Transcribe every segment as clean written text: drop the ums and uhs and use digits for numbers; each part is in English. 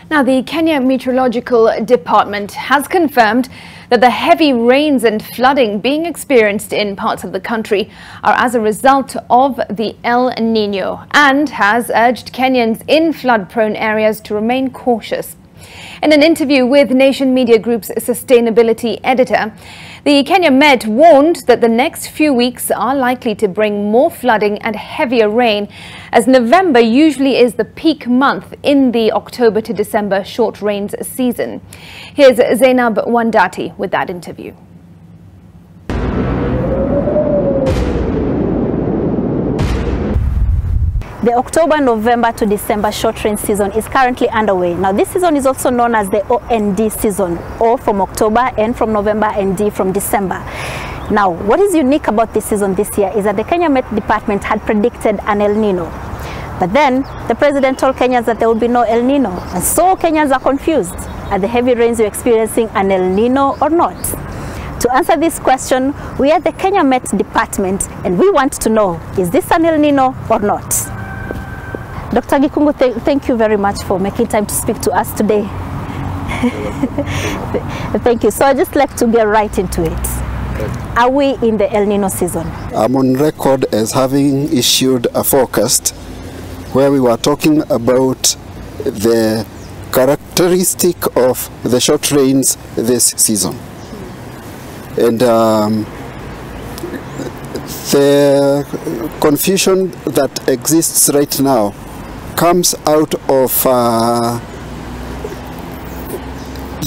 Now, the Kenya Meteorological Department has confirmed that the heavy rains and flooding being experienced in parts of the country are as a result of the El Nino, and has urged Kenyans in flood-prone areas to remain cautious. In an interview with Nation Media Group's sustainability editor, the Kenya Met warned that the next few weeks are likely to bring more flooding and heavier rain, as November usually is the peak month in the October to December short rains season. Here's Zainab Wandati with that interview. The October, November to December short rain season is currently underway. Now, this season is also known as the OND season, O from October, N from November, and D from December. Now, what is unique about this season this year is that the Kenya Met Department had predicted an El Nino. But then, the president told Kenyans that there would be no El Nino. And so Kenyans are confused. Are the heavy rains you're experiencing an El Nino or not? To answer this question, we are at the Kenya Met Department, and we want to know, is this an El Nino or not? Dr. Gikungu, thank you very much for making time to speak to us today. Thank you. So I'd just like to get right into it. Are we in the El Nino season? I'm on record as having issued a forecast where we were talking about the characteristic of the short rains this season. And the confusion that exists right now comes out of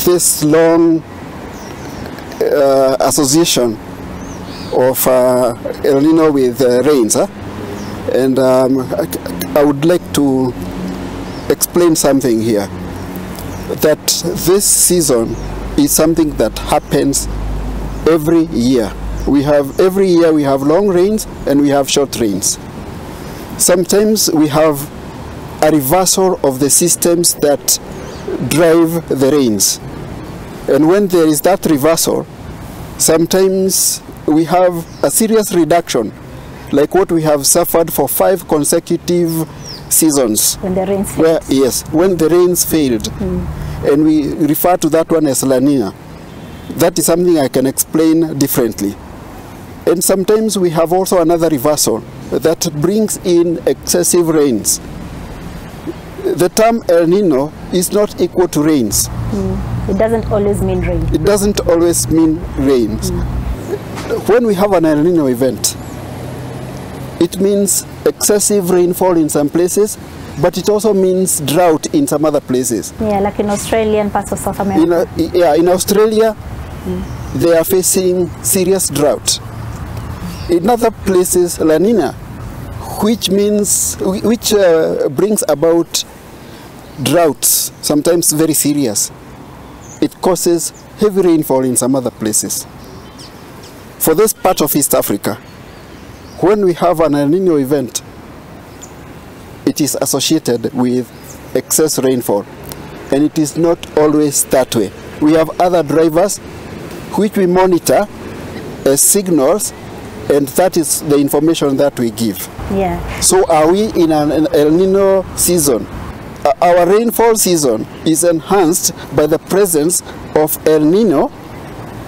this long association of El Nino with rains. And I would like to explain something here, that this season is something that happens every year. Every year we have long rains and we have short rains. Sometimes we have a reversal of the systems that drive the rains. And when there is that reversal, sometimes we have a serious reduction, like what we have suffered for 5 consecutive seasons. When the rains failed. Yes, when the rains failed. And we refer to that one as La Nina. That is something I can explain differently. And sometimes we have also another reversal that brings in excessive rains. The term El Nino is not equal to rains. It doesn't always mean rain. It doesn't always mean rains. When we have an El Nino event, it means excessive rainfall in some places, but it also means drought in some other places. Yeah, like in Australia and parts of South America. In Australia, they are facing serious drought. In other places, La Nina, which brings about droughts, sometimes very serious. It causes heavy rainfall in some other places. For this part of East Africa, when we have an El Nino event, it is associated with excess rainfall, and it is not always that way. We have other drivers which we monitor as signals, and that is the information that we give. Yeah. So are we in an El Nino season? Our rainfall season is enhanced by the presence of El Nino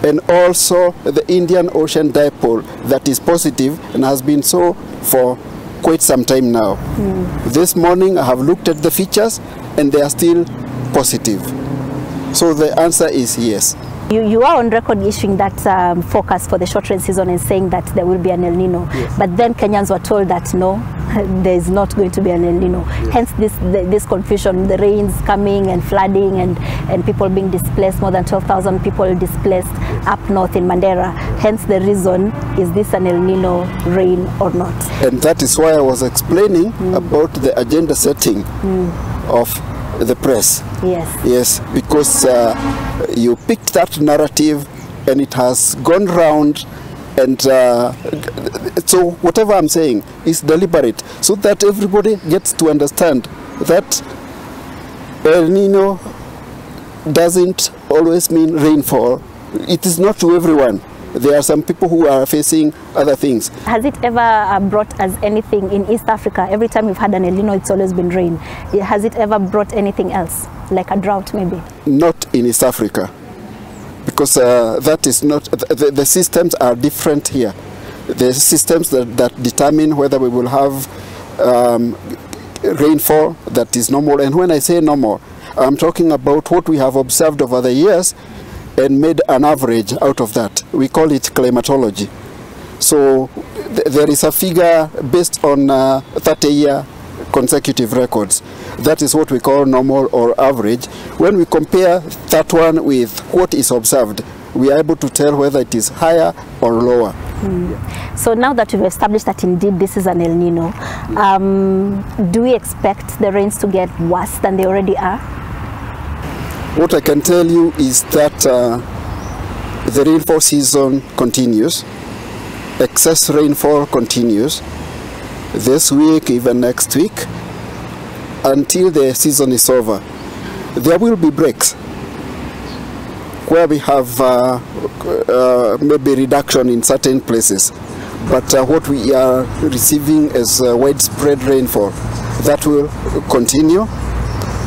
and also the Indian Ocean dipole that is positive and has been so for quite some time now. This morning I have looked at the features and they are still positive. So the answer is yes. You are on record issuing that forecast for the short rain season and saying that there will be an El Nino. Yes. But then Kenyans were told that no, there is not going to be an El Nino. Yes. Hence this confusion, the rains coming and flooding and people being displaced, more than 12,000 people displaced up north in Mandera. Hence the reason, is this an El Nino rain or not? And that is why I was explaining about the agenda setting of the press. Yes. Yes, because you picked that narrative and it has gone round, and so whatever I'm saying is deliberate, so that everybody gets to understand that El Nino doesn't always mean rainfall. It is not to everyone. There are some people who are facing other things. Has it ever brought us anything in East Africa? Every time we've had an El Nino, it's always been rain. Has it ever brought anything else, like a drought maybe? Not in East Africa, because that is not, the systems are different here. The systems that determine whether we will have rainfall that is normal. And when I say normal, I'm talking about what we have observed over the years and made an average out of that. We call it climatology. So there is a figure based on 30-year consecutive records. That is what we call normal or average. When we compare that one with what is observed, we are able to tell whether it is higher or lower. So now that we've established that indeed this is an El Nino, do we expect the rains to get worse than they already are? What I can tell you is that the rainfall season continues. Excess rainfall continues this week, even next week, until the season is over. There will be breaks where we have maybe reduction in certain places, but what we are receiving is widespread rainfall that will continue.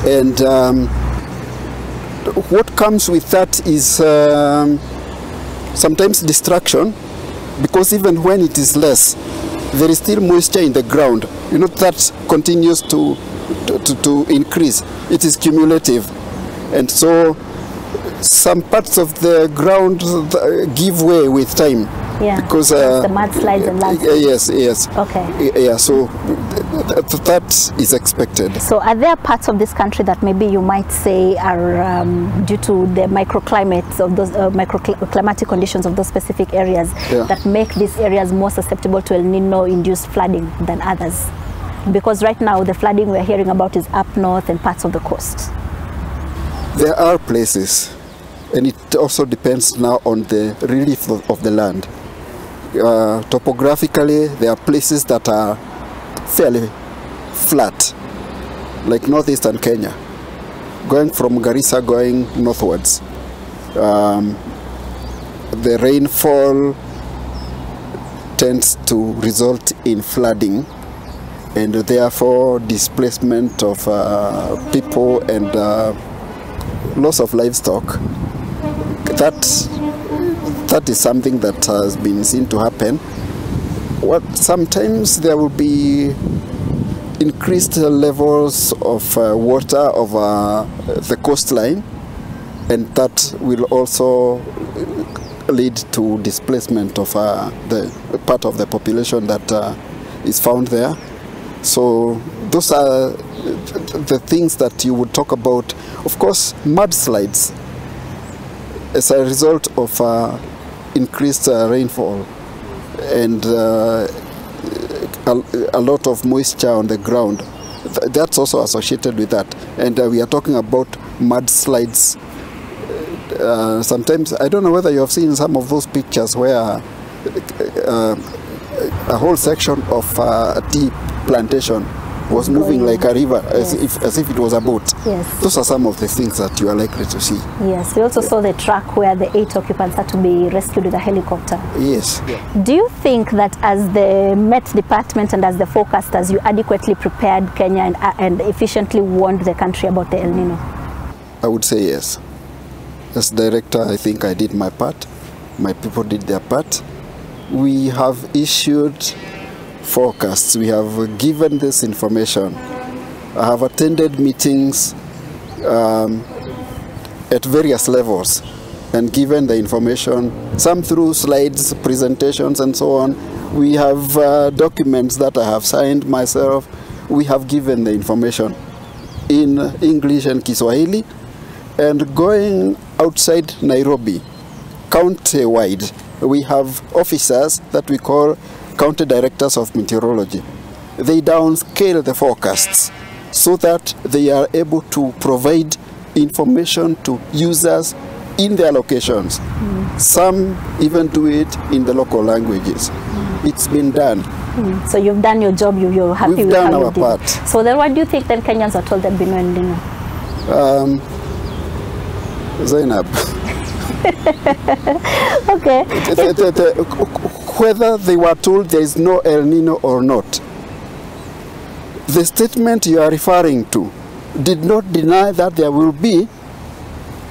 And what comes with that is sometimes distraction, because even when it is less, there is still moisture in the ground. You know, that continues to increase. It is cumulative. And so some parts of the ground give way with time. Yeah, because the mudslides and landslides. Yes. Okay. Yeah, so that is expected. So are there parts of this country that maybe you might say are due to the microclimates of those microclimatic conditions of those specific areas that make these areas more susceptible to El Nino induced flooding than others? Because right now the flooding we're hearing about is up north and parts of the coast. There are places, and it also depends now on the relief of the land. Topographically, there are places that are fairly flat, like northeastern Kenya, going from Garissa going northwards. The rainfall tends to result in flooding and therefore displacement of people and loss of livestock. That is something that has been seen to happen. Sometimes there will be increased levels of water over the coastline, and that will also lead to displacement of the part of the population that is found there. So those are the things that you would talk about. Of course, mudslides as a result of increased rainfall and a lot of moisture on the ground. That's also associated with that. And we are talking about mudslides. Sometimes, I don't know whether you have seen some of those pictures where a whole section of tea plantation was moving like a river, as if it was a boat. Yes. Those are some of the things that you are likely to see. Yes, we also saw the truck where the 8 occupants had to be rescued with a helicopter. Yes. Do you think that as the Met Department and as the forecasters, you adequately prepared Kenya and efficiently warned the country about the El Nino? I would say yes. As director, I think I did my part. My people did their part. We have issued forecasts. We have given this information. I have attended meetings at various levels and given the information, some through slides, presentations, and so on. We have documents that I have signed myself. We have given the information in English and Kiswahili. And going outside Nairobi, county-wide, we have officers that we call county directors of meteorology. They downscale the forecasts so that they are able to provide information to users in their locations. Some even do it in the local languages. It's been done. So you've done your job, you're happy We've with done how our you did part. it. So then what do you think then Kenyans are told that Bino and Nino? Zainab, Okay. Whether they were told there is no El Nino or not, the statement you are referring to did not deny that there will be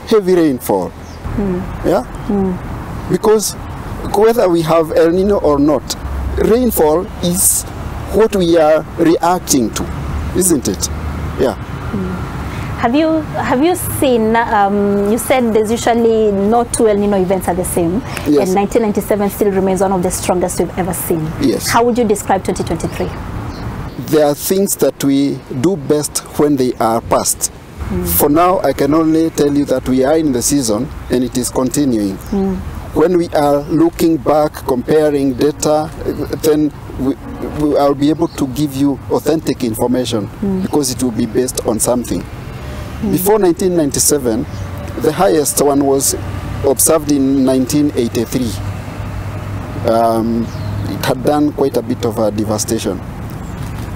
heavy rainfall. Yeah? Because whether we have El Nino or not, rainfall is what we are reacting to, isn't it? Yeah. Have you seen, you said there's usually no two El Nino events are the same, Yes. and 1997 still remains one of the strongest we've ever seen. Yes. How would you describe 2023? There are things that we do best when they are past. For now, I can only tell you that we are in the season and it is continuing. When we are looking back, comparing data, then I'll be able to give you authentic information because it will be based on something. Before 1997, the highest one was observed in 1983. It had done quite a bit of a devastation.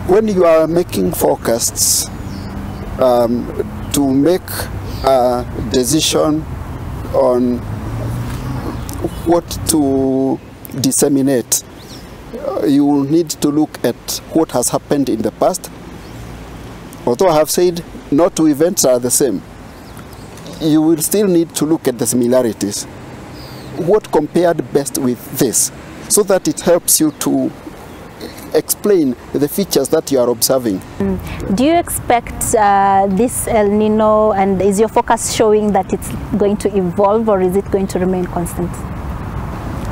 When you are making forecasts to make a decision on what to disseminate, you will need to look at what has happened in the past. Although I have said no two events are the same, you will still need to look at the similarities. What compared best with this, so that it helps you to explain the features that you are observing. Do you expect this El Nino, and is your focus showing that it's going to evolve, or is it going to remain constant?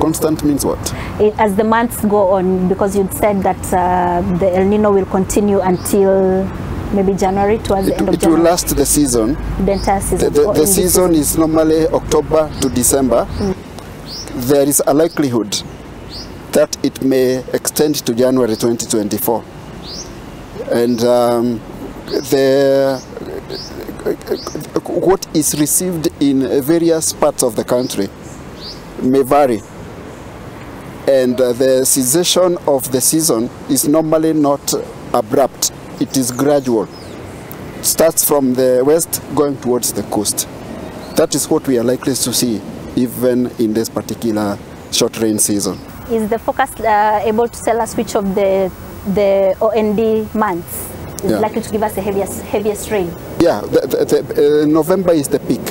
Constant means what? As the months go on, because you'd said that the El Nino will continue until maybe January, towards the end of It January. will last the season. The entire season. The season is normally October to December. There is a likelihood that it may extend to January 2024. And what is received in various parts of the country may vary. And the cessation of the season is normally not abrupt. It is gradual. It starts from the west going towards the coast. That is what we are likely to see even in this particular short rain season. Is the forecast able to tell us which of the OND months is likely to give us the heaviest rain? Yeah, November is the peak.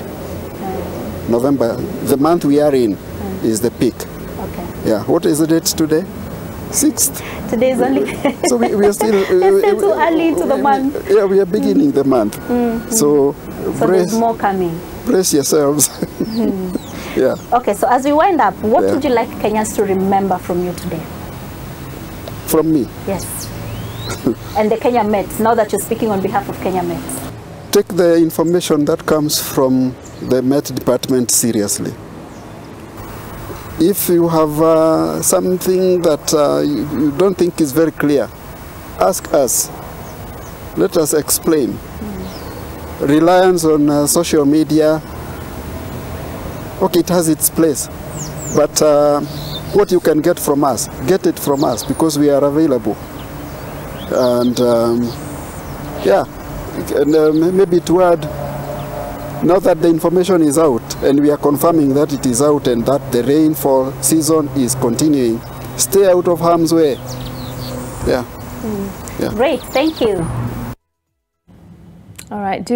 November, the month we are in, is the peak. Okay. Yeah, what is the date today? 6th. Today is only... So we are still... It's still too early into the month. Yeah, we are beginning the month. So there's more coming. Brace yourselves. Yeah. Okay, so as we wind up, what would you like Kenyans to remember from you today? From me? Yes. And the Kenya Mets, now that you're speaking on behalf of Kenya Mets. Take the information that comes from the Met Department seriously. If you have something that you don't think is very clear, ask us. Let us explain. Reliance on social media, okay, it has its place, but what you can get from us, get it from us, because we are available. And yeah, and maybe to add, now that the information is out and we are confirming that it is out and that the rainfall season is continuing, stay out of harm's way. Yeah. Great, thank you. All right, do